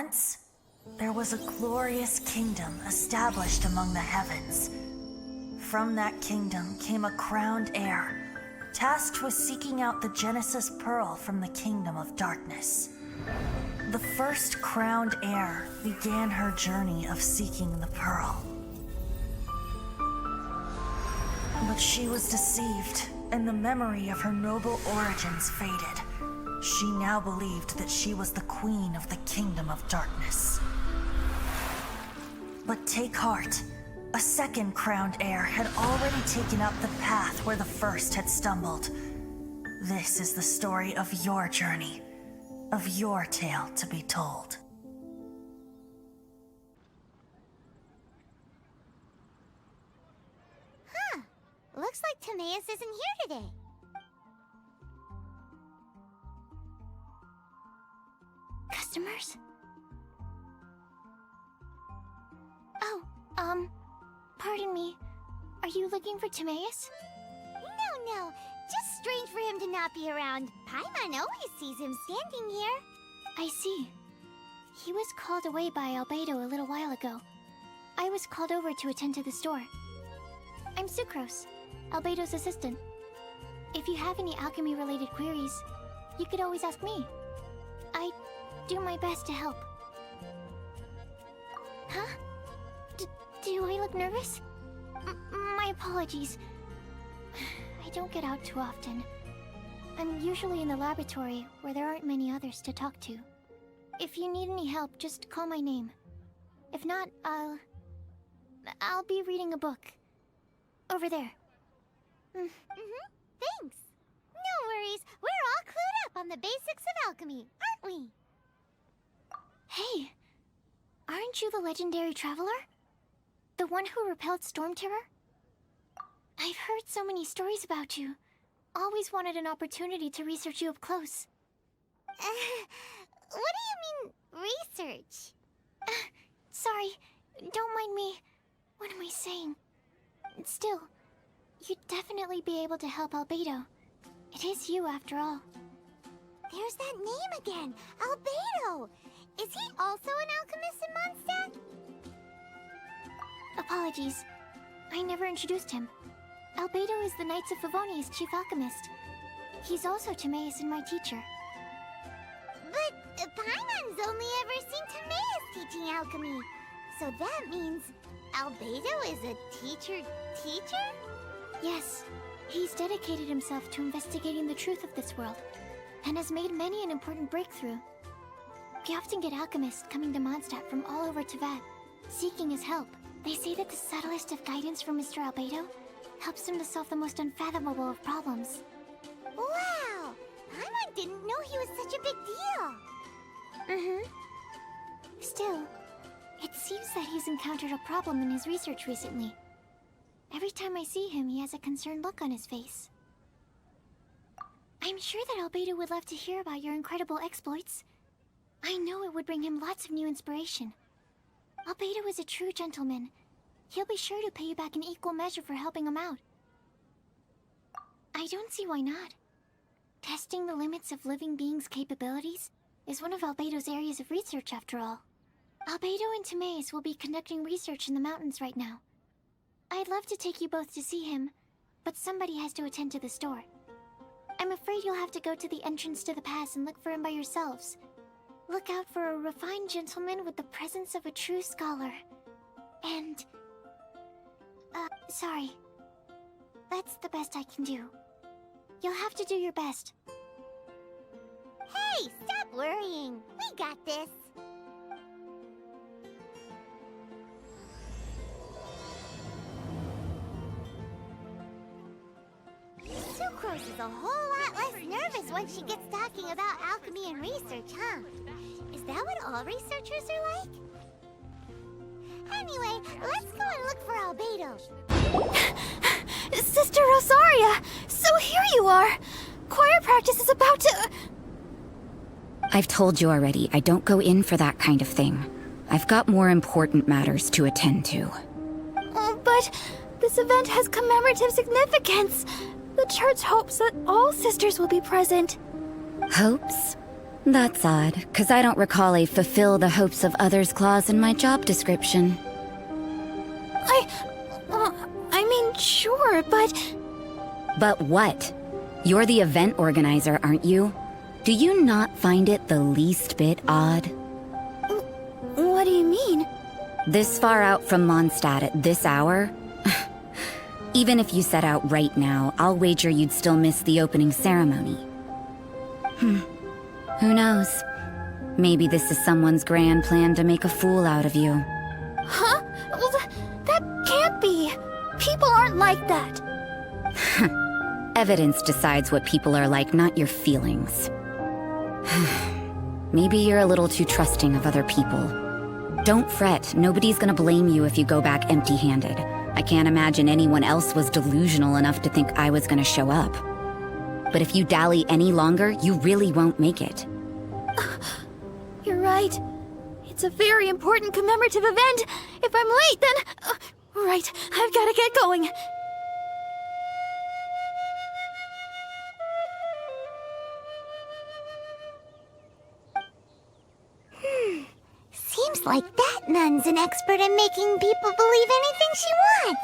Once, there was a glorious kingdom established among the heavens. From that kingdom came a crowned heir, tasked with seeking out the Genesis Pearl from the kingdom of darkness. The first crowned heir began her journey of seeking the pearl. But she was deceived, and the memory of her noble origins faded. She now believed that she was the queen of the kingdom of darkness. But take heart. A second crowned heir had already taken up the path where the first had stumbled. This is the story of your journey, of your tale to be told. Huh. Looks like Timaeus isn't here today. Customers? Oh, pardon me. Are you looking for Timaeus? No. Just strange for him to not be around. Paimon always sees him standing here. I see. He was called away by Albedo a little while ago. I was called over to attend to the store. I'm Sucrose, Albedo's assistant. If you have any alchemy-related queries, you could always ask me. I do my best to help. Huh? Do I look nervous? My apologies. I don't get out too often. I'm usually in the laboratory where there aren't many others to talk to. If you need any help, just call my name. If not, I'll be reading a book. Over there. Thanks. No worries. We're all clued up on the basics of alchemy, aren't we? Hey, aren't you the legendary traveler? The one who repelled Storm Terror? I've heard so many stories about you. Always wanted an opportunity to research you up close. What do you mean, research? Sorry, don't mind me. What am I saying? Still, you'd definitely be able to help Albedo. It is you, after all. There's that name again, Albedo! Is he also an alchemist in Mondstadt? Apologies. I never introduced him. Albedo is the Knights of Favonia's chief alchemist. He's also Timaeus and my teacher. But Paimon's only ever seen Timaeus teaching alchemy. So that means Albedo is a teacher? Yes. He's dedicated himself to investigating the truth of this world, and has made many an important breakthrough. We often get alchemists coming to Mondstadt from all over Teyvat, seeking his help. They say that the subtlest of guidance from Mr. Albedo helps him to solve the most unfathomable of problems. Wow! Paimon didn't know he was such a big deal! Still, it seems that he's encountered a problem in his research recently. Every time I see him, he has a concerned look on his face. I'm sure that Albedo would love to hear about your incredible exploits. I know it would bring him lots of new inspiration. Albedo is a true gentleman. He'll be sure to pay you back in equal measure for helping him out. I don't see why not. Testing the limits of living beings' capabilities is one of Albedo's areas of research, after all. Albedo and Timaeus will be conducting research in the mountains right now. I'd love to take you both to see him, but somebody has to attend to the store. I'm afraid you'll have to go to the entrance to the pass and look for him by yourselves. Look out for a refined gentleman with the presence of a true scholar. And... sorry. That's the best I can do. You'll have to do your best. Hey, stop worrying. We got this. Sucrose is a whole lot less nervous when she gets talking about alchemy and research, huh? Is that what all researchers are like? Anyway, let's go and look for Albedo. Sister Rosaria! So here you are! Choir practice is about to... I've told you already, I don't go in for that kind of thing. I've got more important matters to attend to. Oh, but this event has commemorative significance. The church hopes that all sisters will be present. Hopes? That's odd, because I don't recall a fulfill the hopes of others clause in my job description. I mean, sure, but... But what? You're the event organizer, aren't you? Do you not find it the least bit odd? What do you mean? This far out from Mondstadt at this hour? Even if you set out right now, I'll wager you'd still miss the opening ceremony. Who knows? Maybe this is someone's grand plan to make a fool out of you. Huh? Well, that can't be. People aren't like that. Evidence decides what people are like, not your feelings. Maybe you're a little too trusting of other people. Don't fret, nobody's gonna blame you if you go back empty-handed. I can't imagine anyone else was delusional enough to think I was gonna show up. But if you dally any longer, you really won't make it. You're right. It's a very important commemorative event. If I'm late, then... right, I've gotta get going. Seems like that nun's an expert in making people believe anything she wants.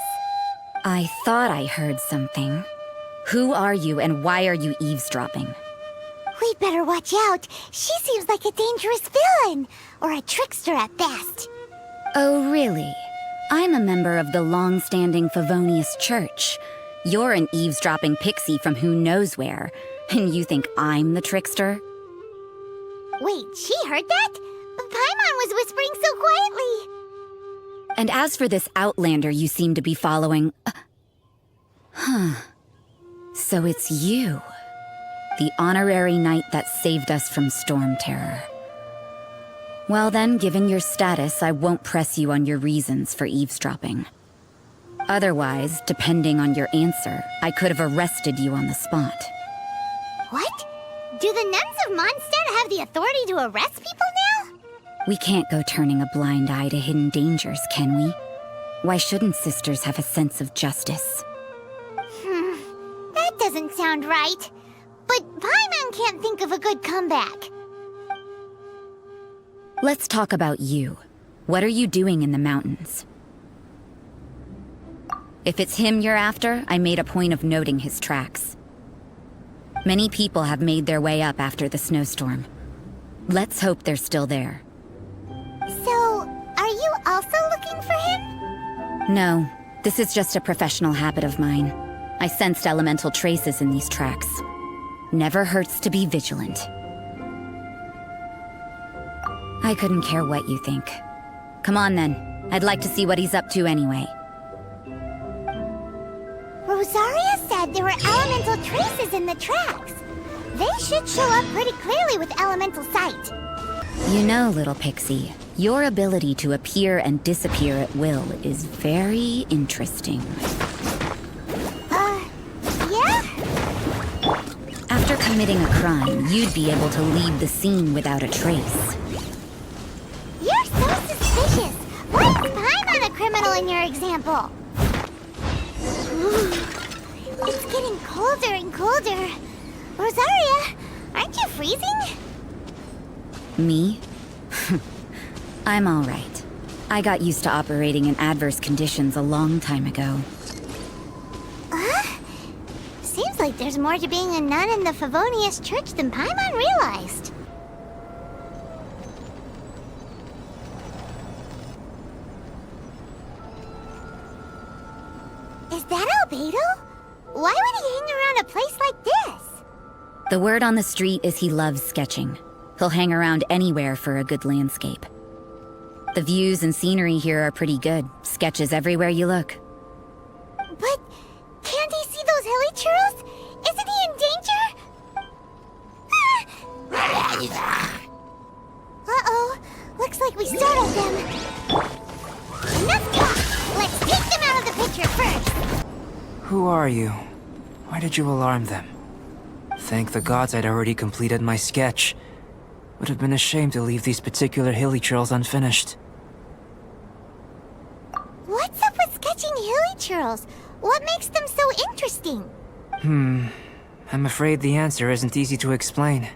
I thought I heard something. Who are you and why are you eavesdropping? We'd better watch out. She seems like a dangerous villain, or a trickster at best. Oh, really? I'm a member of the long-standing Favonius Church. You're an eavesdropping pixie from who knows where, and you think I'm the trickster? Wait, she heard that? Paimon was whispering so quietly. And as for this outlander you seem to be following... So it's you. The honorary knight that saved us from storm terror. Well then, given your status, I won't press you on your reasons for eavesdropping. Otherwise, depending on your answer, I could have arrested you on the spot. What? Do the nuns of Mondstadt have the authority to arrest people now? We can't go turning a blind eye to hidden dangers, can we? Why shouldn't sisters have a sense of justice? That doesn't sound right. But Paimon can't think of a good comeback. Let's talk about you. What are you doing in the mountains? If it's him you're after, I made a point of noting his tracks. Many people have made their way up after the snowstorm. Let's hope they're still there. So, are you also looking for him? No, this is just a professional habit of mine. I sensed elemental traces in these tracks. Never hurts to be vigilant. I couldn't care what you think. Come on then. I'd like to see what he's up to anyway. Rosaria said there were elemental traces in the tracks. They should show up pretty clearly with elemental sight. You know, little pixie, your ability to appear and disappear at will is very interesting. Yeah? After committing a crime, you'd be able to leave the scene without a trace. You're so suspicious. Why is Paimon a criminal in your example? It's getting colder and colder. Rosaria, aren't you freezing? Me? I'm all right. I got used to operating in adverse conditions a long time ago. Seems like there's more to being a nun in the Favonius Church than Paimon realized. Is that Albedo? Why would he hang around a place like this? The word on the street is he loves sketching. He'll hang around anywhere for a good landscape. The views and scenery here are pretty good. Sketches everywhere you look. But can't he see those hilly churros? Isn't he in danger? Uh-oh. Looks like we startled them. Enough talk! Let's take them out of the picture first! Who are you? Why did you alarm them? Thank the gods I'd already completed my sketch. Would have been a shame to leave these particular hilly trails unfinished. What's up with sketching hilly churros? What makes them so interesting? I'm afraid the answer isn't easy to explain.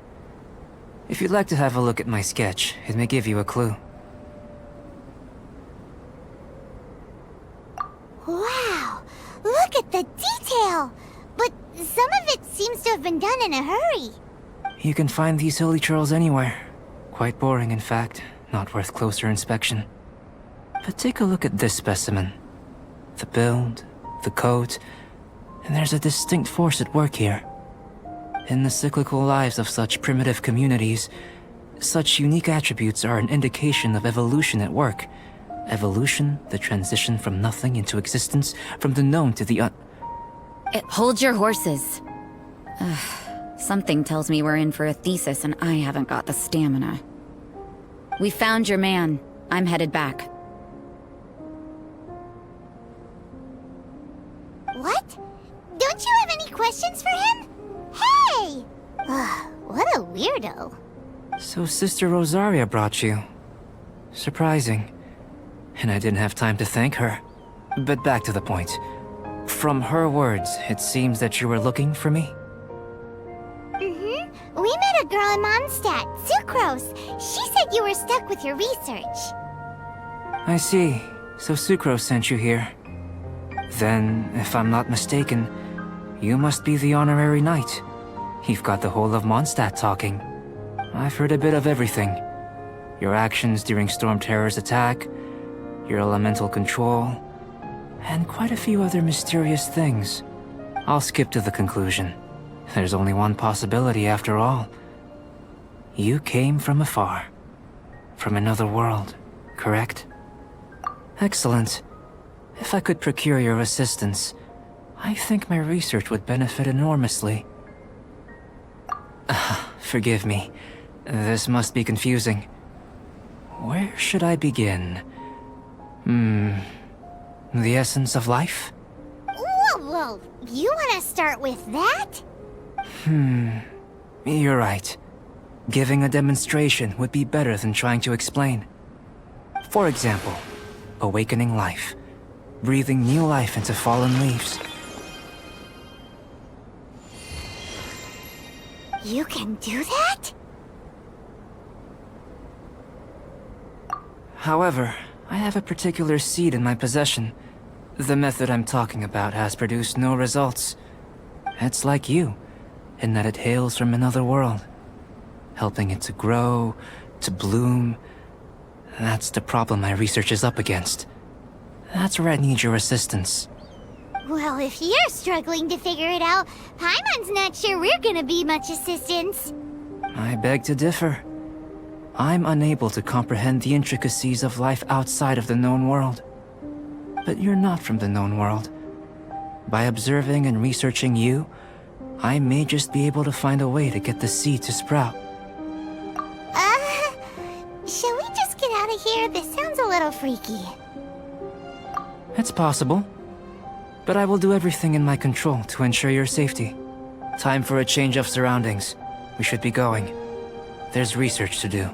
If you'd like to have a look at my sketch, it may give you a clue. Wow! Look at the detail! But some of it seems to have been done in a hurry. You can find these hilly churls anywhere. Quite boring, in fact. Not worth closer inspection. But take a look at this specimen. The build, the coat, and there's a distinct force at work here. In the cyclical lives of such primitive communities, such unique attributes are an indication of evolution at work. Evolution, the transition from nothing into existence, from the known to the Hold your horses. Something tells me we're in for a thesis and I haven't got the stamina. We found your man. I'm headed back. What? Don't you have any questions for him? Hey! What a weirdo. So Sister Rosaria brought you. Surprising. And I didn't have time to thank her. But back to the point. From her words, it seems that you were looking for me? Mm-hmm. We met a girl in Mondstadt, Sucrose. She said you were stuck with your research. I see. So Sucrose sent you here. Then, if I'm not mistaken, you must be the honorary knight. You've got the whole of Mondstadt talking. I've heard a bit of everything. Your actions during Storm Terror's attack, your elemental control, and quite a few other mysterious things. I'll skip to the conclusion. There's only one possibility after all. You came from afar. From another world, correct? Excellent. If I could procure your assistance, I think my research would benefit enormously. Forgive me. This must be confusing. Where should I begin? The essence of life? Whoa, you want to start with that? You're right. Giving a demonstration would be better than trying to explain. For example, awakening life. Breathing new life into fallen leaves. You can do that? However, I have a particular seed in my possession. The method I'm talking about has produced no results. It's like you, in that it hails from another world. Helping it to grow, to bloom. That's the problem my research is up against. That's where I need your assistance. Well, if you're struggling to figure it out, Paimon's not sure we're gonna be much assistance. I beg to differ. I'm unable to comprehend the intricacies of life outside of the known world. But you're not from the known world. By observing and researching you, I may just be able to find a way to get the seed to sprout. Shall we just get out of here? This sounds a little freaky. It's possible. But I will do everything in my control to ensure your safety. Time for a change of surroundings. We should be going. There's research to do.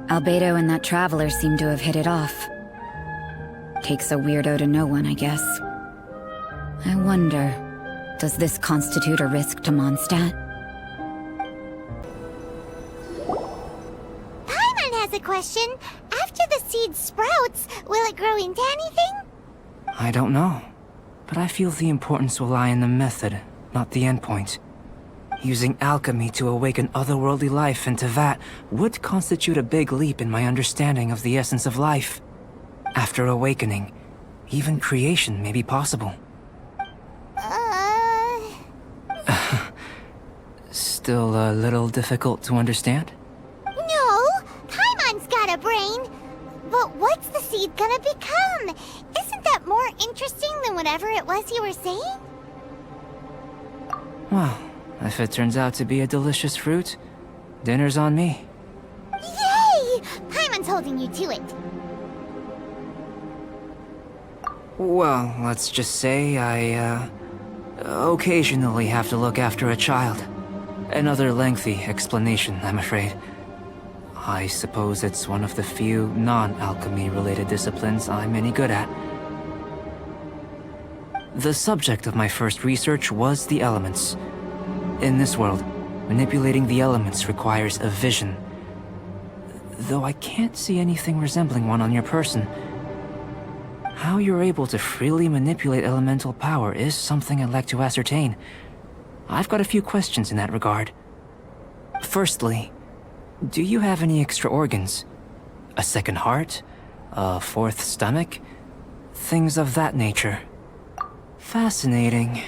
Albedo and that traveler seem to have hit it off. Takes a weirdo to know one, I guess. I wonder, does this constitute a risk to Mondstadt? A question. After the seed sprouts, will it grow into anything? I don't know. But I feel the importance will lie in the method, not the endpoint. Using alchemy to awaken otherworldly life into that would constitute a big leap in my understanding of the essence of life. After awakening, even creation may be possible. Still a little difficult to understand? A brain. But what's the seed gonna become? Isn't that more interesting than whatever it was you were saying? Well, if it turns out to be a delicious fruit, dinner's on me. Yay! Paimon's holding you to it. Well, let's just say I, occasionally have to look after a child. Another lengthy explanation, I'm afraid. I suppose it's one of the few non-alchemy related disciplines I'm any good at. The subject of my first research was the elements. In this world, manipulating the elements requires a vision. Though I can't see anything resembling one on your person. How you're able to freely manipulate elemental power is something I'd like to ascertain. I've got a few questions in that regard. Firstly, do you have any extra organs? A second heart? A fourth stomach? Things of that nature. Fascinating.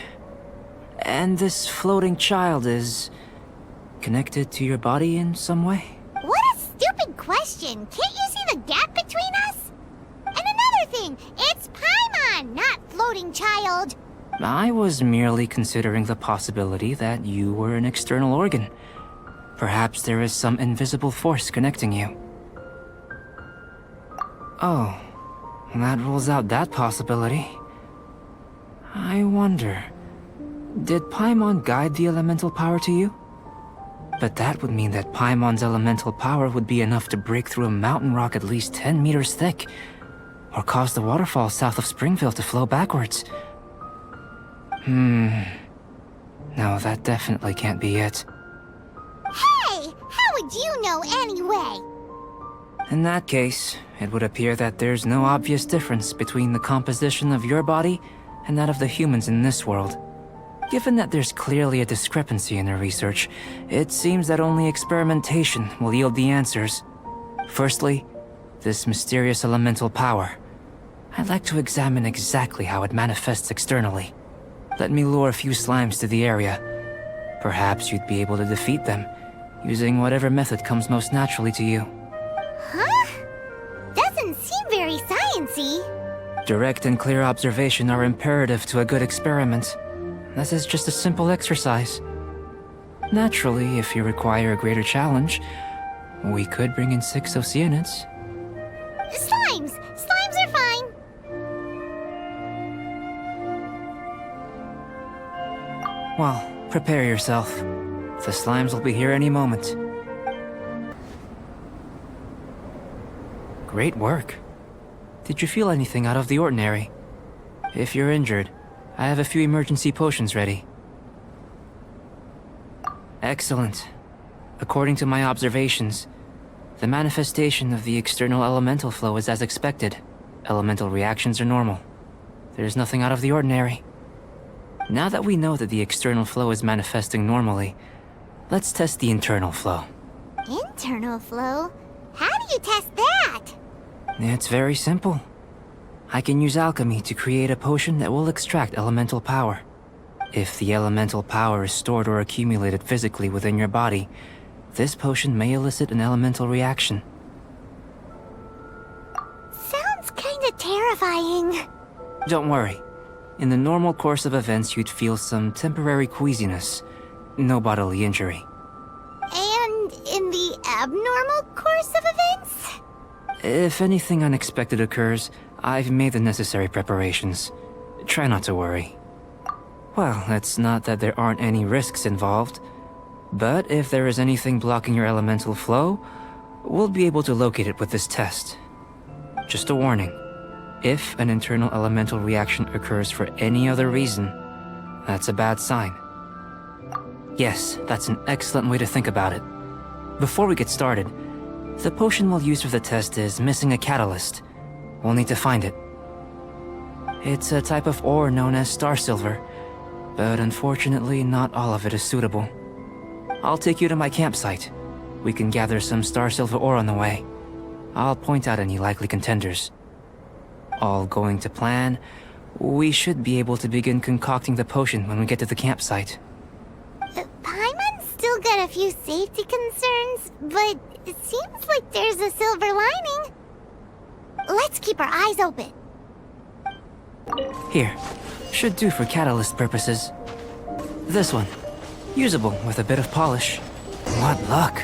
And this floating child is connected to your body in some way? What a stupid question! Can't you see the gap between us? And another thing, it's Paimon, not floating child. I was merely considering the possibility that you were an external organ. Perhaps there is some invisible force connecting you. Oh, that rules out that possibility. I wonder, did Paimon guide the elemental power to you? But that would mean that Paimon's elemental power would be enough to break through a mountain rock at least 10 meters thick, or cause the waterfall south of Springville to flow backwards. No, that definitely can't be it. Hey! How would you know anyway? In that case, it would appear that there's no obvious difference between the composition of your body and that of the humans in this world. Given that there's clearly a discrepancy in their research, it seems that only experimentation will yield the answers. Firstly, this mysterious elemental power. I'd like to examine exactly how it manifests externally. Let me lure a few slimes to the area. Perhaps you'd be able to defeat them, using whatever method comes most naturally to you. Huh? Doesn't seem very sciencey. Direct and clear observation are imperative to a good experiment. This is just a simple exercise. Naturally, if you require a greater challenge, we could bring in 6 Oceanids. Slimes! Slimes are fine! Well, prepare yourself. The slimes will be here any moment. Great work. Did you feel anything out of the ordinary? If you're injured, I have a few emergency potions ready. Excellent. According to my observations, the manifestation of the external elemental flow is as expected. Elemental reactions are normal. There's nothing out of the ordinary. Now that we know that the external flow is manifesting normally, let's test the internal flow. Internal flow? How do you test that? It's very simple. I can use alchemy to create a potion that will extract elemental power. If the elemental power is stored or accumulated physically within your body, this potion may elicit an elemental reaction. Sounds kinda terrifying. Don't worry. In the normal course of events, you'd feel some temporary queasiness. No bodily injury. And in the abnormal course of events? If anything unexpected occurs, I've made the necessary preparations. Try not to worry. Well, it's not that there aren't any risks involved, but if there is anything blocking your elemental flow, we'll be able to locate it with this test. Just a warning. If an internal elemental reaction occurs for any other reason, that's a bad sign. Yes, that's an excellent way to think about it. Before we get started, the potion we'll use for the test is missing a catalyst. We'll need to find it. It's a type of ore known as star silver, but unfortunately not all of it is suitable. I'll take you to my campsite. We can gather some star silver ore on the way. I'll point out any likely contenders. All going to plan, we should be able to begin concocting the potion when we get to the campsite. Paimon's still got a few safety concerns, but it seems like there's a silver lining. Let's keep our eyes open. Here, should do for catalyst purposes. This one, usable with a bit of polish. What luck.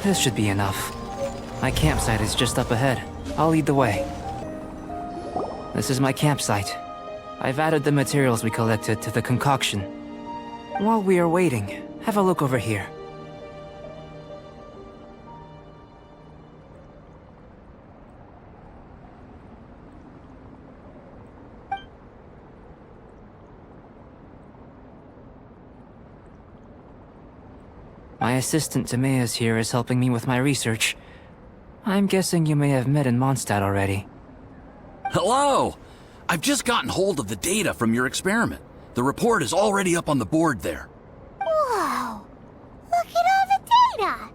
This should be enough. My campsite is just up ahead. I'll lead the way. This is my campsite. I've added the materials we collected to the concoction. While we are waiting, have a look over here. My assistant Timaeus here is helping me with my research. I'm guessing you may have met in Mondstadt already. Hello! I've just gotten hold of the data from your experiment. The report is already up on the board there. Whoa! Look at all the data!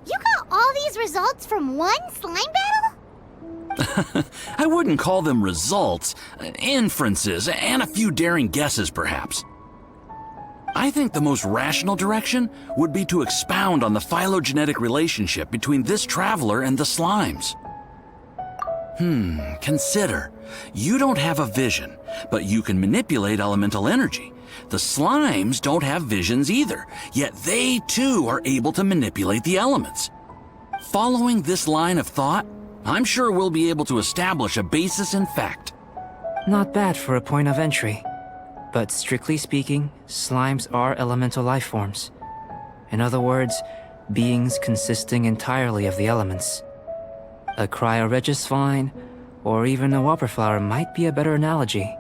You got all these results from one slime battle? I wouldn't call them results, inferences, and a few daring guesses perhaps. I think the most rational direction would be to expound on the phylogenetic relationship between this traveler and the slimes. Consider. You don't have a vision, but you can manipulate elemental energy. The slimes don't have visions either, yet they too are able to manipulate the elements. Following this line of thought, I'm sure we'll be able to establish a basis in fact. Not bad for a point of entry. But strictly speaking, slimes are elemental life forms. In other words, beings consisting entirely of the elements. A cryoregisvine, or even a whopperflower might be a better analogy.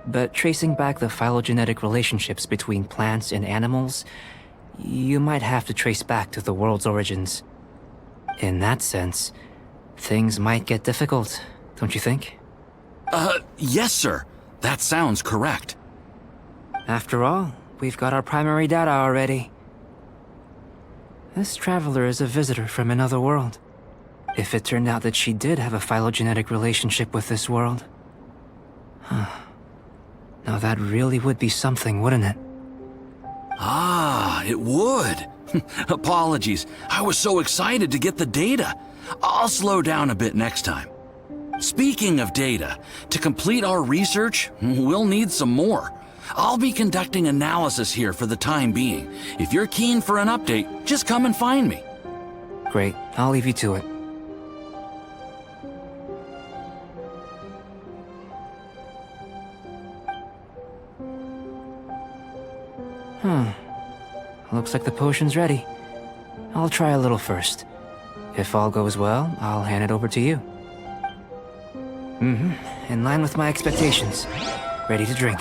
But tracing back the phylogenetic relationships between plants and animals, you might have to trace back to the world's origins. In that sense, things might get difficult, don't you think? Yes, sir. That sounds correct. After all, we've got our primary data already. This traveler is a visitor from another world. If it turned out that she did have a phylogenetic relationship with this world... Now that really would be something, wouldn't it? Ah, it would. Apologies. I was so excited to get the data. I'll slow down a bit next time. Speaking of data, to complete our research, we'll need some more. I'll be conducting analysis here for the time being. If you're keen for an update, just come and find me. Great, I'll leave you to it. Looks like the potion's ready. I'll try a little first. If all goes well, I'll hand it over to you. In line with my expectations. Ready to drink.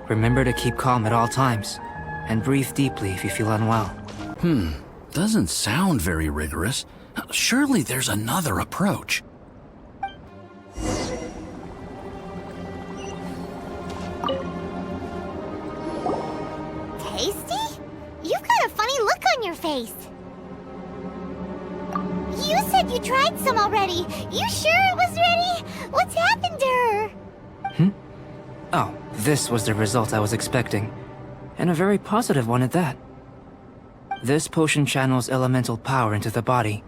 Remember to keep calm at all times, and breathe deeply if you feel unwell. Doesn't sound very rigorous. Surely there's another approach. Tasty? You've got a funny look on your face. You said you tried some already. You sure it was ready? What's happened to her? Oh, this was the result I was expecting. And a very positive one at that. This potion channels elemental power into the body.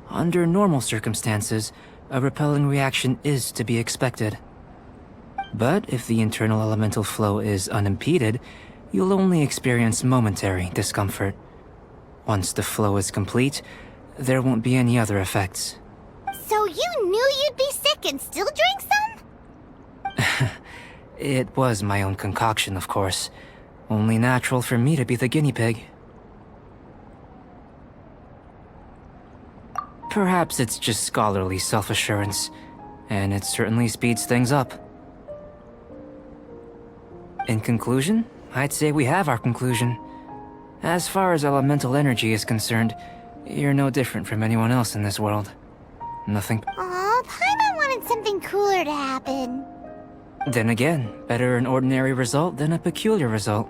Under normal circumstances, a repelling reaction is to be expected. But if the internal elemental flow is unimpeded, you'll only experience momentary discomfort. Once the flow is complete, there won't be any other effects. So you knew you'd be sick and still drank some? It was my own concoction, of course. Only natural for me to be the guinea pig. Perhaps it's just scholarly self-assurance, and it certainly speeds things up. In conclusion, I'd say we have our conclusion. As far as elemental energy is concerned, you're no different from anyone else in this world. Nothing... Aw, Paimon wanted something cooler to happen. Then again, better an ordinary result than a peculiar result.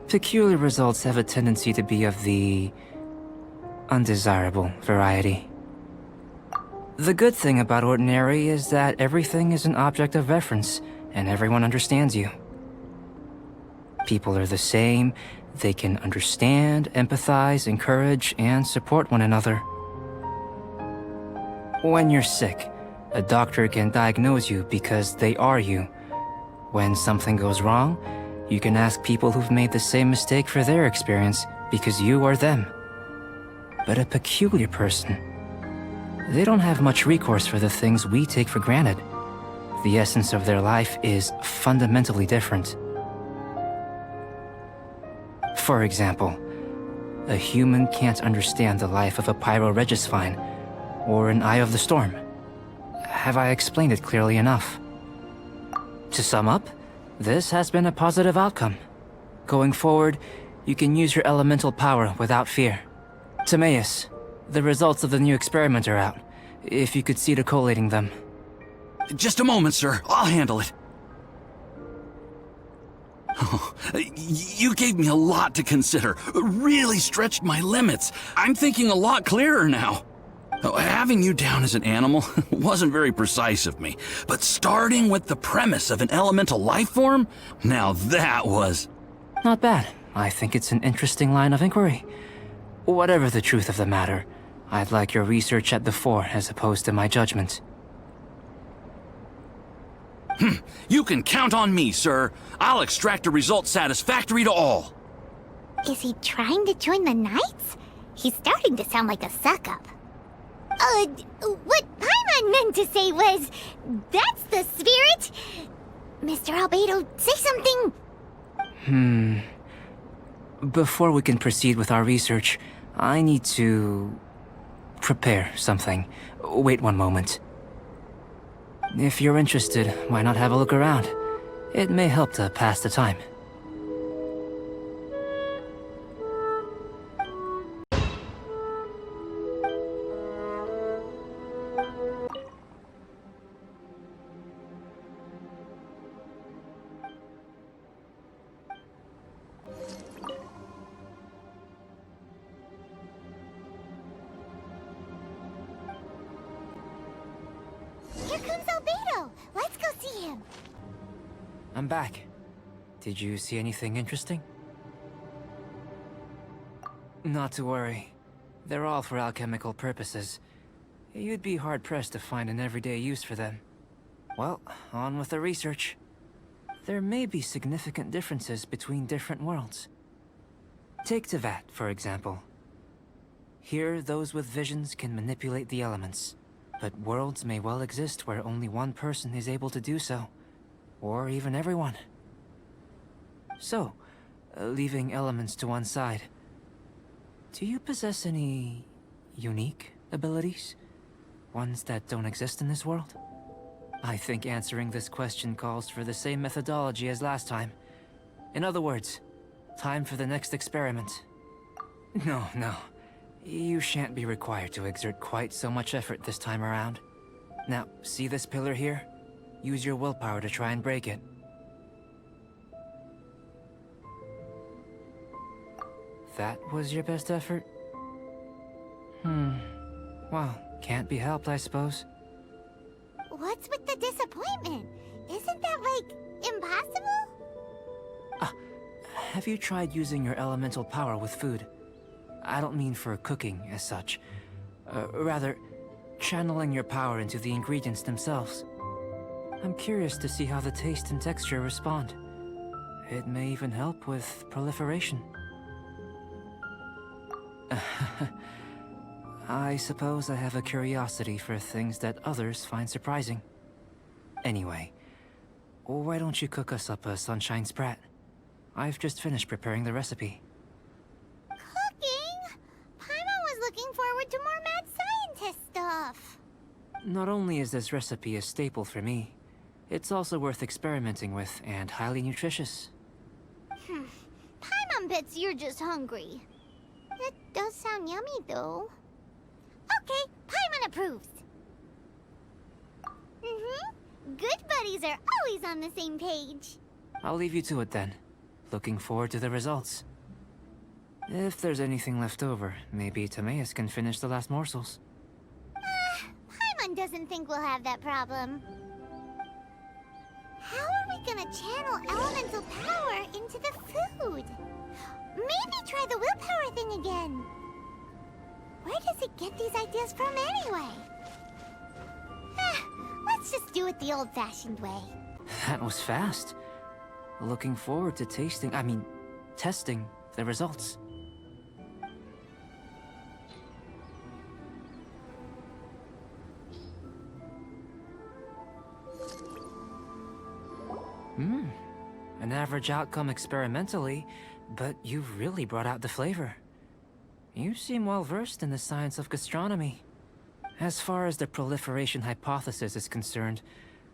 Peculiar results have a tendency to be of the... undesirable variety. The good thing about ordinary is that everything is an object of reference, and everyone understands you. People are the same, they can understand, empathize, encourage, and support one another. When you're sick, a doctor can diagnose you because they are you. When something goes wrong, you can ask people who've made the same mistake for their experience because you are them. But a peculiar person, they don't have much recourse for the things we take for granted. The essence of their life is fundamentally different. For example, a human can't understand the life of a pyroregisvine or an Eye of the Storm. Have I explained it clearly enough? To sum up, this has been a positive outcome. Going forward, You can use your elemental power without fear. Timaeus, the results of the new experiment are out. If you could see to collating them. Just a moment, sir. I'll handle it. Oh, you gave me a lot to consider. Really stretched my limits. I'm thinking a lot clearer now. Oh, having you down as an animal wasn't very precise of me, but starting with the premise of an elemental life form? Now that was... Not bad. I think it's an interesting line of inquiry. Whatever the truth of the matter, I'd like your research at the fore as opposed to my judgment. You can count on me, sir. I'll extract a result satisfactory to all. Is he trying to join the Knights? He's starting to sound like a suck-up. What Paimon meant to say was, that's the spirit! Mr. Albedo, say something! Before we can proceed with our research, I need to... prepare something. Wait one moment. If you're interested, why not have a look around? It may help to pass the time. Here comes Albedo! Let's go see him! I'm back. Did you see anything interesting? Not to worry. They're all for alchemical purposes. You'd be hard-pressed to find an everyday use for them. Well, on with the research. There may be significant differences between different worlds. Take Tevat, for example. Here, those with visions can manipulate the elements. But worlds may well exist where only one person is able to do so. Or even everyone. So, leaving elements to one side. Do you possess any... unique abilities? Ones that don't exist in this world? I think answering this question calls for the same methodology as last time. In other words, time for the next experiment. No. You shan't be required to exert quite so much effort this time around. Now, see this pillar here? Use your willpower to try and break it. That was your best effort? Well, can't be helped, I suppose. What's with the disappointment? Isn't that, like, impossible? Have you tried using your elemental power with food? I don't mean for cooking, as such. Rather, channeling your power into the ingredients themselves. I'm curious to see how the taste and texture respond. It may even help with proliferation. I suppose I have a curiosity for things that others find surprising. Anyway, why don't you cook us up a sunshine sprat? I've just finished preparing the recipe. Cooking? Paimon was looking forward to more mad scientist stuff. Not only is this recipe a staple for me, it's also worth experimenting with and highly nutritious. Paimon bets you're just hungry. It does sound yummy, though. Okay, Paimon approves. Good buddies are always on the same page. I'll leave you to it then. Looking forward to the results. If there's anything left over, maybe Timaeus can finish the last morsels. Paimon doesn't think we'll have that problem. How are we gonna channel elemental power into the food? Maybe try the willpower thing again. Where does it get these ideas from anyway? Let's just do it the old-fashioned way. That was fast. Looking forward to testing the results. An average outcome experimentally, but you've really brought out the flavor. You seem well versed in the science of gastronomy. As far as the proliferation hypothesis is concerned,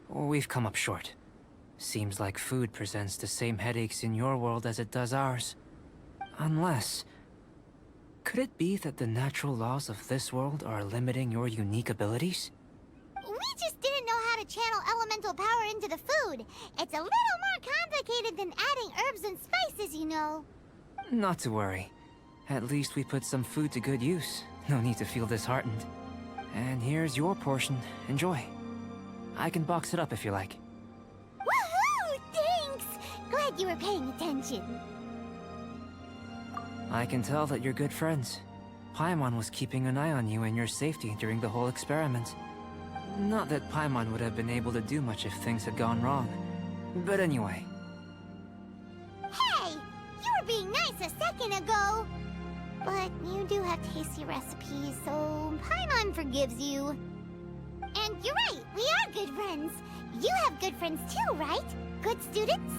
we've come up short. Seems like food presents the same headaches in your world as it does ours. Unless... Could it be that the natural laws of this world are limiting your unique abilities? We just didn't know how to channel elemental power into the food. It's a little more complicated than adding herbs and spices, you know. Not to worry. At least we put some food to good use. No need to feel disheartened. And here's your portion. Enjoy. I can box it up if you like. Woohoo! Thanks! Glad you were paying attention. I can tell that you're good friends. Paimon was keeping an eye on you and your safety during the whole experiment. Not that Paimon would have been able to do much if things had gone wrong. But anyway. Hey! You were being nice a second ago! But you do have tasty recipes, so Paimon forgives you. And you're right, we are good friends. You have good friends too, right? Good students?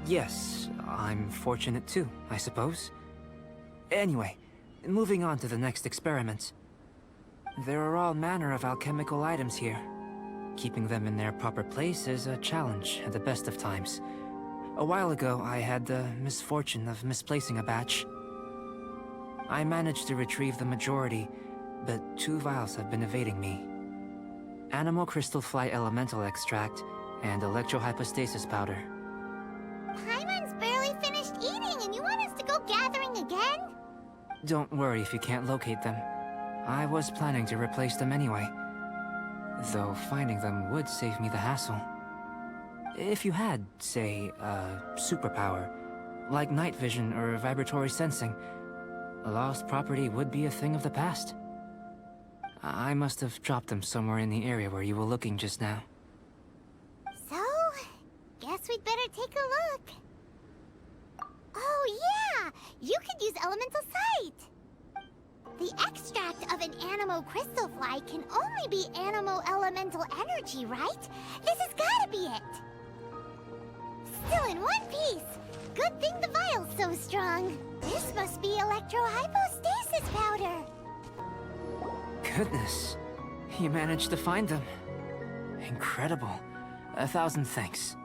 Yes. I'm fortunate too, I suppose. Anyway, moving on to the next experiment. There are all manner of alchemical items here. Keeping them in their proper place is a challenge at the best of times. A while ago, I had the misfortune of misplacing a batch. I managed to retrieve the majority, but 2 vials have been evading me. Animal crystal fly elemental extract and electrohypostasis powder. Paimon's barely finished eating and you want us to go gathering again? Don't worry if you can't locate them. I was planning to replace them anyway. Though finding them would save me the hassle. If you had, say, a superpower, like night vision or vibratory sensing, a lost property would be a thing of the past. I must have dropped them somewhere in the area where you were looking just now. So, guess we'd better take a look. Oh yeah! You could use elemental sight! The extract of an animo crystal fly can only be animo elemental energy, right? This has gotta be it! Still in one piece! Good thing the vial's so strong. This must be electrohypostasis powder. Goodness, you managed to find them. Incredible. 1,000 thanks.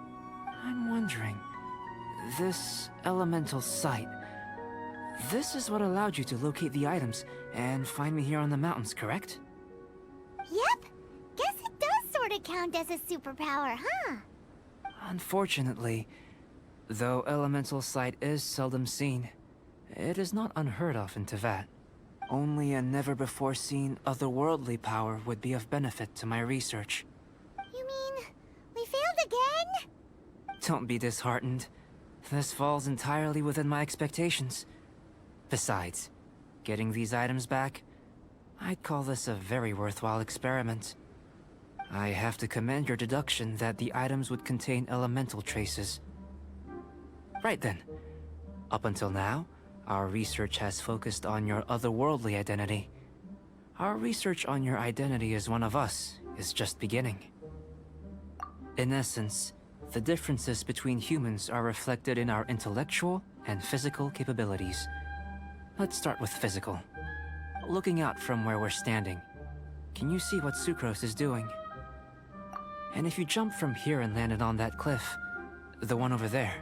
I'm wondering, this elemental sight, this is what allowed you to locate the items and find me here on the mountains, correct? Yep. Guess it does sort of count as a superpower, huh? Unfortunately, though elemental sight is seldom seen, it is not unheard of in Teyvat. Only a never-before-seen otherworldly power would be of benefit to my research. You mean, we failed again? Don't be disheartened. This falls entirely within my expectations. Besides, getting these items back, I'd call this a very worthwhile experiment. I have to commend your deduction that the items would contain elemental traces. Right then. Up until now, our research has focused on your otherworldly identity. Our research on your identity as one of us is just beginning. In essence, the differences between humans are reflected in our intellectual and physical capabilities. Let's start with physical. Looking out from where we're standing, can you see what Sucrose is doing? And if you jump from here and landed on that cliff, the one over there,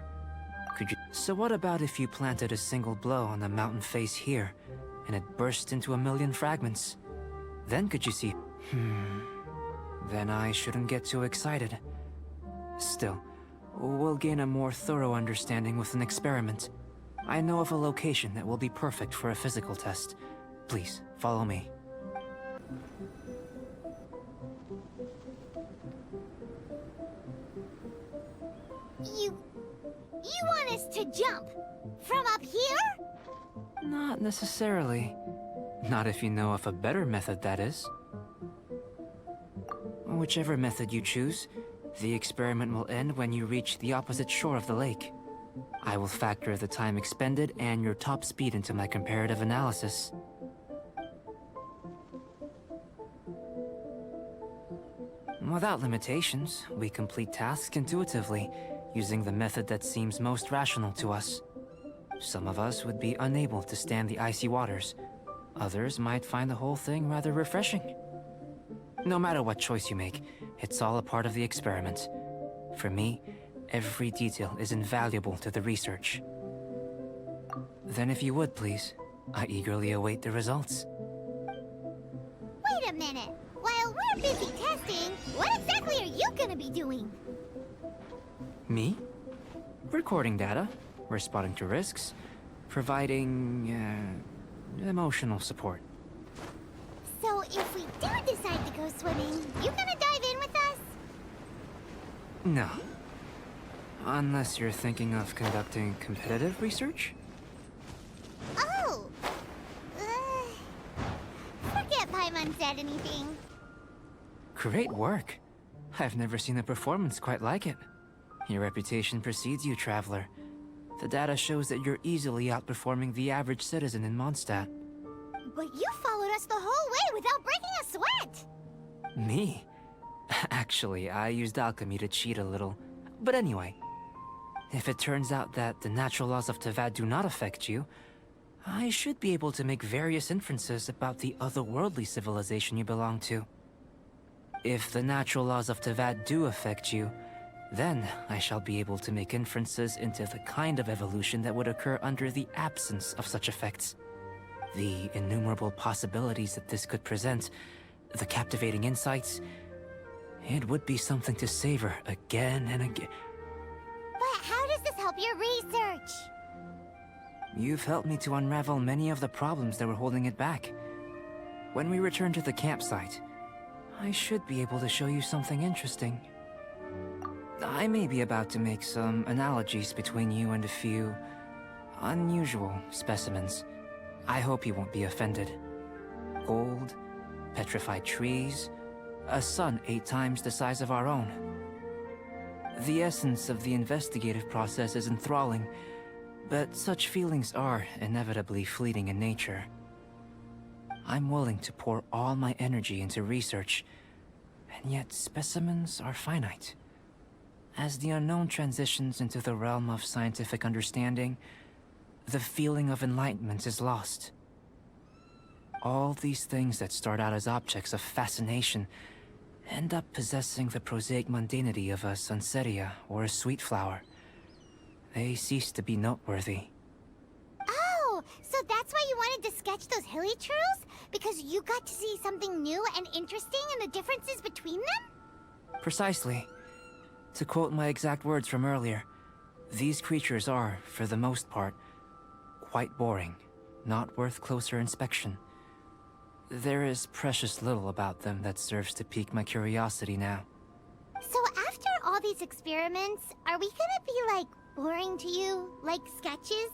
could you... So what about if you planted a single blow on the mountain face here, and it burst into 1,000,000 fragments? Then could you see... Then I shouldn't get too excited. Still, we'll gain a more thorough understanding with an experiment. I know of a location that will be perfect for a physical test. Please, follow me. You want us to jump? From up here? Not necessarily. Not if you know of a better method, that is. Whichever method you choose, the experiment will end when you reach the opposite shore of the lake. I will factor the time expended and your top speed into my comparative analysis. Without limitations, we complete tasks intuitively, using the method that seems most rational to us. Some of us would be unable to stand the icy waters. Others might find the whole thing rather refreshing. No matter what choice you make, it's all a part of the experiment. For me, every detail is invaluable to the research. Then if you would, please, I eagerly await the results. Wait a minute. While we're busy testing, what exactly are you gonna be doing? Me? Recording data, responding to risks, providing, emotional support. So if we do decide to go swimming, you gonna dive in with us? No. Unless you're thinking of conducting competitive research? Oh! Forget Paimon said anything. Great work. I've never seen a performance quite like it. Your reputation precedes you, Traveler. The data shows that you're easily outperforming the average citizen in Mondstadt. But you followed us the whole way without breaking a sweat! Me? Actually, I used alchemy to cheat a little. But anyway, if it turns out that the natural laws of Tevat do not affect you, I should be able to make various inferences about the otherworldly civilization you belong to. If the natural laws of Tevat do affect you, then I shall be able to make inferences into the kind of evolution that would occur under the absence of such effects. The innumerable possibilities that this could present, the captivating insights, it would be something to savor again and again. But how does this help your research? You've helped me to unravel many of the problems that were holding it back. When we return to the campsite, I should be able to show you something interesting. I may be about to make some analogies between you and a few unusual specimens. I hope you won't be offended. Gold, petrified trees, a sun 8 times the size of our own. The essence of the investigative process is enthralling, but such feelings are inevitably fleeting in nature. I'm willing to pour all my energy into research, and yet specimens are finite. As the unknown transitions into the realm of scientific understanding, the feeling of enlightenment is lost. All these things that start out as objects of fascination end up possessing the prosaic mundanity of a sunsetia or a sweet flower. They cease to be noteworthy. Oh, so that's why you wanted to sketch those hilly churls? Because you got to see something new and interesting and the differences between them? Precisely. To quote my exact words from earlier, these creatures are, for the most part, quite boring, not worth closer inspection. There is precious little about them that serves to pique my curiosity now. So after all these experiments, are we gonna be, like, boring to you? Like sketches?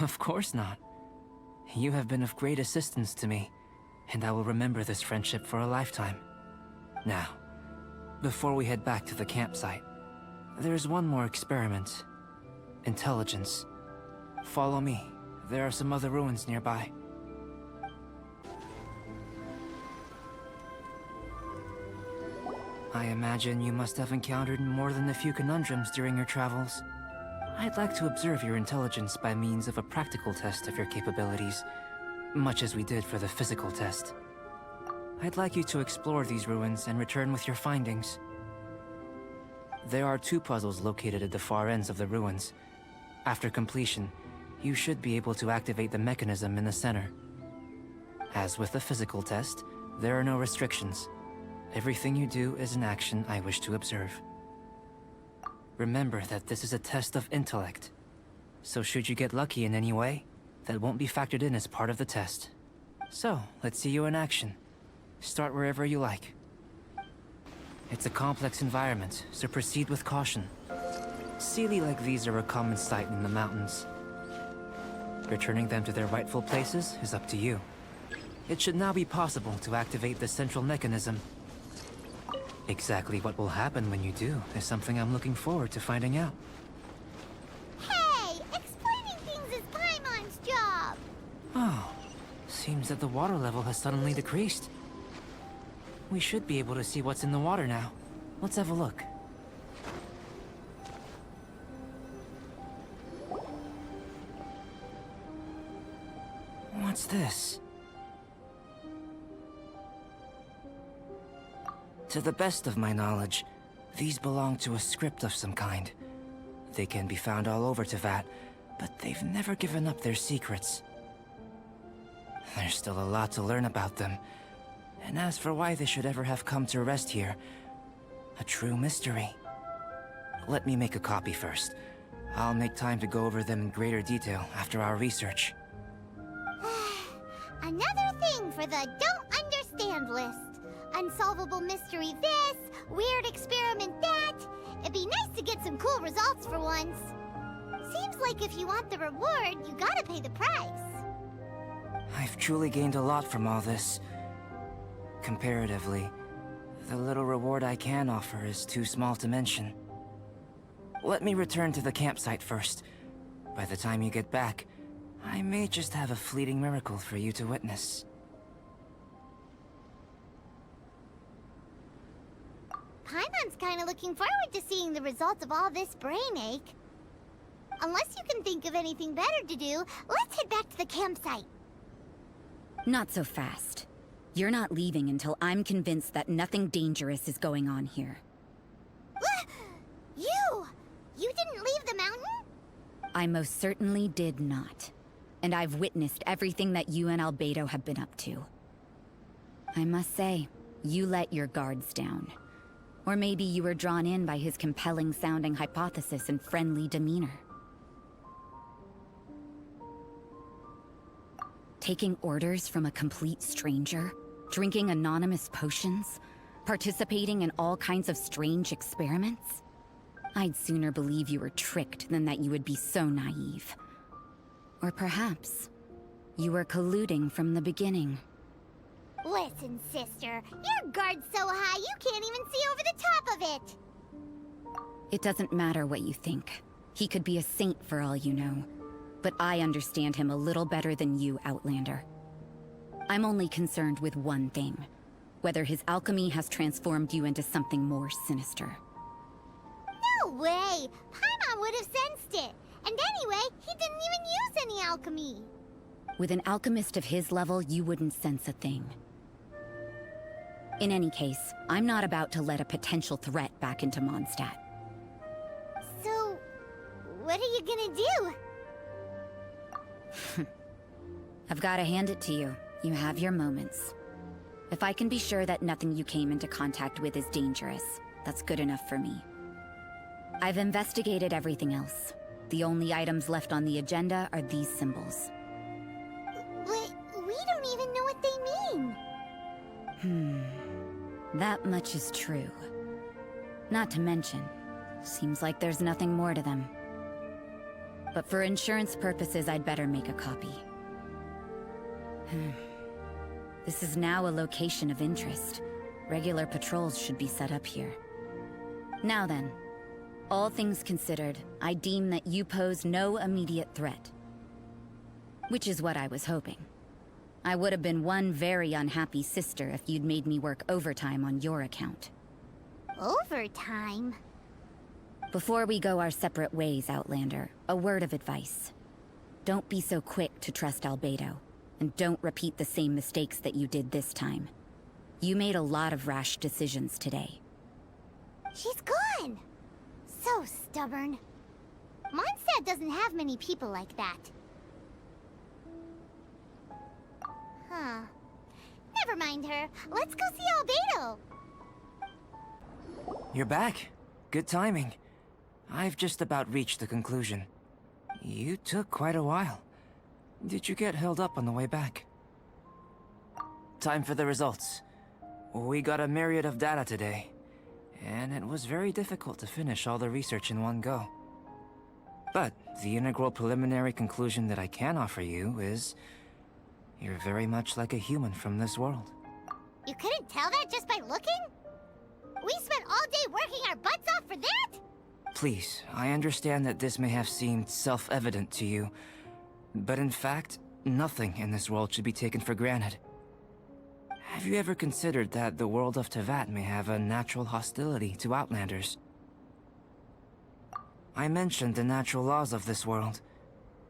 Of course not. You have been of great assistance to me, and I will remember this friendship for a lifetime. Now, before we head back to the campsite, there's one more experiment. Intelligence. Follow me. There are some other ruins nearby. I imagine you must have encountered more than a few conundrums during your travels. I'd like to observe your intelligence by means of a practical test of your capabilities, much as we did for the physical test. I'd like you to explore these ruins and return with your findings. There are 2 puzzles located at the far ends of the ruins. After completion, you should be able to activate the mechanism in the center. As with the physical test, there are no restrictions. Everything you do is an action I wish to observe. Remember that this is a test of intellect, so should you get lucky in any way, that won't be factored in as part of the test. So, let's see you in action. Start wherever you like. It's a complex environment, so proceed with caution. Sealy like these are a common sight in the mountains. Returning them to their rightful places is up to you. It should now be possible to activate the central mechanism. Exactly what will happen when you do is something I'm looking forward to finding out. Hey! Explaining things is Paimon's job! Oh, seems that the water level has suddenly decreased. We should be able to see what's in the water now. Let's have a look. What's this? To the best of my knowledge, these belong to a script of some kind. They can be found all over Tevat, but they've never given up their secrets. There's still a lot to learn about them, and as for why they should ever have come to rest here, a true mystery. Let me make a copy first. I'll make time to go over them in greater detail after our research. Another thing for the don't understand list. Unsolvable mystery this, weird experiment that. It'd be nice to get some cool results for once. Seems like if you want the reward, you gotta pay the price. I've truly gained a lot from all this. Comparatively, the little reward I can offer is too small to mention. Let me return to the campsite first. By the time you get back, I may just have a fleeting miracle for you to witness. Paimon's kinda looking forward to seeing the results of all this brain ache. Unless you can think of anything better to do, let's head back to the campsite. Not so fast. You're not leaving until I'm convinced that nothing dangerous is going on here. You didn't leave the mountain? I most certainly did not. And I've witnessed everything that you and Albedo have been up to. I must say, you let your guards down. Or maybe you were drawn in by his compelling-sounding hypothesis and friendly demeanor. Taking orders from a complete stranger, drinking anonymous potions, participating in all kinds of strange experiments? I'd sooner believe you were tricked than that you would be so naive. Or perhaps, you were colluding from the beginning. Listen, sister, your guard's so high you can't even see over the top of it! It doesn't matter what you think. He could be a saint for all you know. But I understand him a little better than you, Outlander. I'm only concerned with one thing. Whether his alchemy has transformed you into something more sinister. No way! Paimon would have sensed it! And anyway, he didn't even use any alchemy! With an alchemist of his level, you wouldn't sense a thing. In any case, I'm not about to let a potential threat back into Mondstadt. So, what are you gonna do? I've gotta hand it to you. You have your moments. If I can be sure that nothing you came into contact with is dangerous, that's good enough for me. I've investigated everything else. The only items left on the agenda are these symbols. But we don't even know what they mean. That much is true. Not to mention, seems like there's nothing more to them. But for insurance purposes, I'd better make a copy. This is now a location of interest. Regular patrols should be set up here. Now then, all things considered, I deem that you pose no immediate threat. Which is what I was hoping. I would have been one very unhappy sister if you'd made me work overtime on your account. Overtime? Before we go our separate ways, Outlander, a word of advice. Don't be so quick to trust Albedo, and don't repeat the same mistakes that you did this time. You made a lot of rash decisions today. She's gone! So stubborn. Mondstadt doesn't have many people like that. Huh. Never mind her. Let's go see Albedo! You're back. Good timing. I've just about reached the conclusion. You took quite a while. Did you get held up on the way back? Time for the results. We got a myriad of data today, and it was very difficult to finish all the research in one go. But the integral preliminary conclusion that I can offer you is... you're very much like a human from this world. You couldn't tell that just by looking? We spent all day working our butts off for that? Please, I understand that this may have seemed self-evident to you, but in fact, nothing in this world should be taken for granted. Have you ever considered that the world of Teyvat may have a natural hostility to Outlanders? I mentioned the natural laws of this world.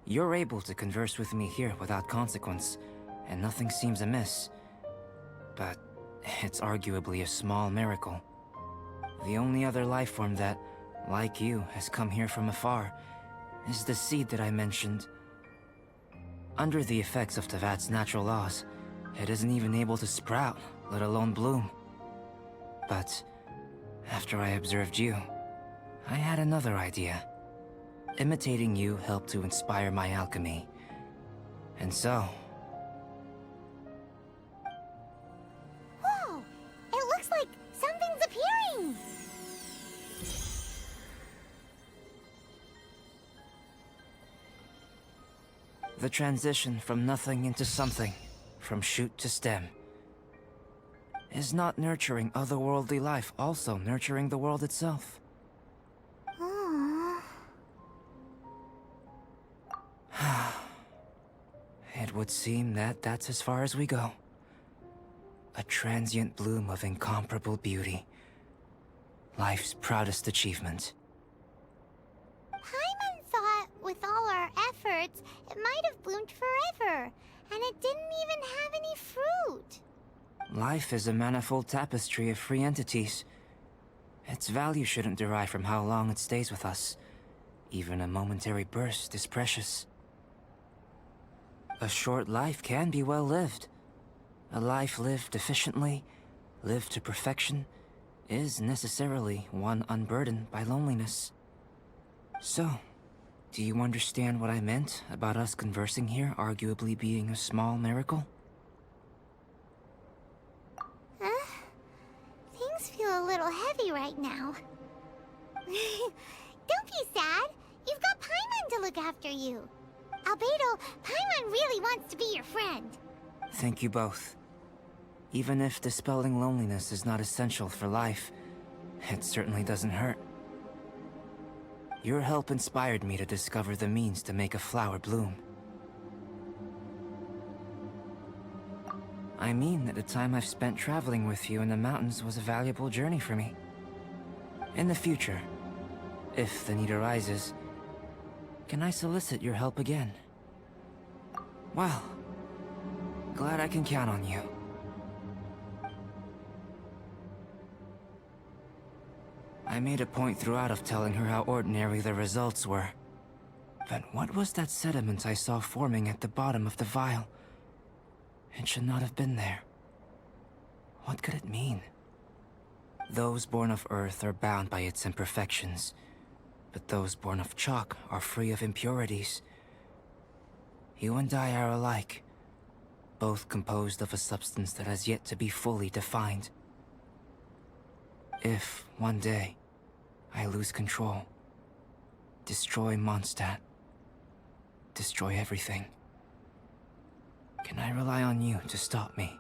You're able to converse with me here without consequence, and nothing seems amiss. But it's arguably a small miracle. The only other life form that, like you, has come here from afar is the seed that I mentioned. Under the effects of Tevat's natural laws, it isn't even able to sprout, let alone bloom. But after I observed you, I had another idea. Imitating you helped to inspire my alchemy. And so... Whoa! It looks like something's appearing! the transition from nothing into something, from shoot to stem, is not nurturing otherworldly life also nurturing the world itself? Aww. It would seem that that's as far as we go. A transient bloom of incomparable beauty. Life's proudest achievement. Paimon thought with all our efforts, it might have bloomed forever, and it didn't even have any fruit. Life is a manifold tapestry of free entities. Its value shouldn't derive from how long it stays with us. Even a momentary burst is precious. A short life can be well lived. A life lived efficiently, lived to perfection, is necessarily one unburdened by loneliness. So, do you understand what I meant about us conversing here arguably being a small miracle? Things feel a little heavy right now. Don't be sad. You've got Paimon to look after you. Albedo, Paimon really wants to be your friend. Thank you both. Even if dispelling loneliness is not essential for life, it certainly doesn't hurt. Your help inspired me to discover the means to make a flower bloom. I mean that the time I've spent traveling with you in the mountains was a valuable journey for me. In the future, if the need arises, can I solicit your help again? Well, glad I can count on you. I made a point throughout of telling her how ordinary the results were. But what was that sediment I saw forming at the bottom of the vial? It should not have been there. What could it mean? Those born of Earth are bound by its imperfections, but those born of chalk are free of impurities. You and I are alike, both composed of a substance that has yet to be fully defined. If, one day, I lose control, destroy Mondstadt, destroy everything, can I rely on you to stop me?